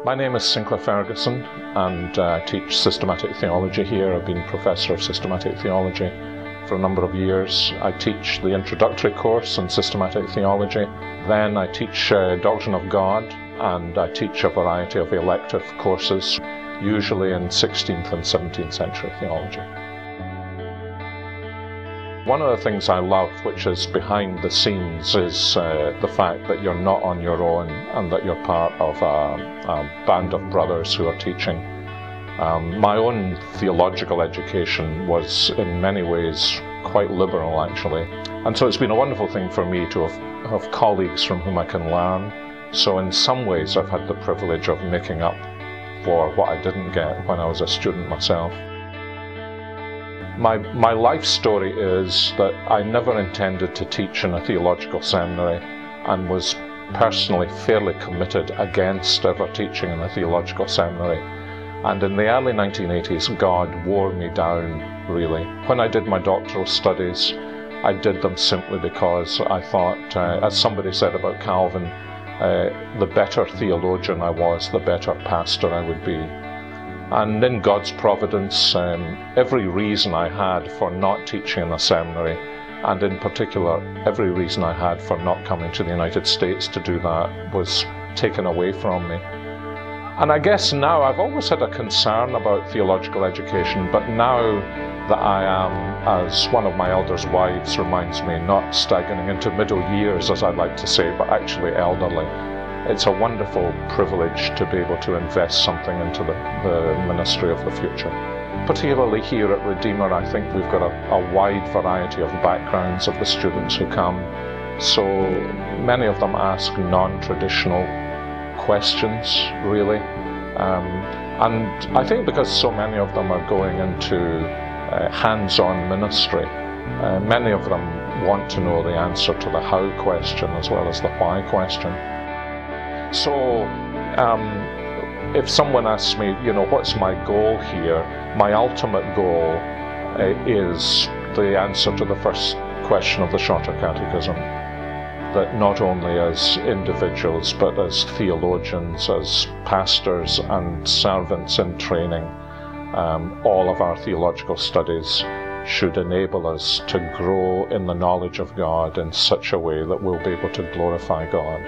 My name is Sinclair Ferguson, and I teach systematic theology here. I've been Professor of Systematic Theology for a number of years. I teach the introductory course in Systematic Theology. Then I teach Doctrine of God, and I teach a variety of elective courses, usually in 16th and 17th century theology. One of the things I love, which is behind the scenes, is the fact that you're not on your own and that you're part of a band of brothers who are teaching. My own theological education was in many ways quite liberal, actually. And so it's been a wonderful thing for me to have colleagues from whom I can learn. So in some ways I've had the privilege of making up for what I didn't get when I was a student myself. My life story is that I never intended to teach in a theological seminary and was personally fairly committed against ever teaching in a theological seminary. And in the early 1980s, God wore me down, really. When I did my doctoral studies, I did them simply because I thought, as somebody said about Calvin, the better theologian I was, the better pastor I would be. And in God's providence, every reason I had for not teaching in a seminary, and in particular every reason I had for not coming to the United States to do that, was taken away from me. And I guess now, I've always had a concern about theological education, but now that I am, as one of my elders' wives reminds me, not staggering into middle years, as I like to say, but actually elderly, it's a wonderful privilege to be able to invest something into the ministry of the future. Particularly here at Redeemer, I think we've got a wide variety of backgrounds of the students who come. So many of them ask non-traditional questions, really. And I think because so many of them are going into hands-on ministry, many of them want to know the answer to the how question as well as the why question. So if someone asks me, what's my goal here, my ultimate goal is the answer to the first question of the Shorter Catechism, that not only as individuals but as theologians, as pastors and servants in training, all of our theological studies should enable us to grow in the knowledge of God in such a way that we'll be able to glorify God.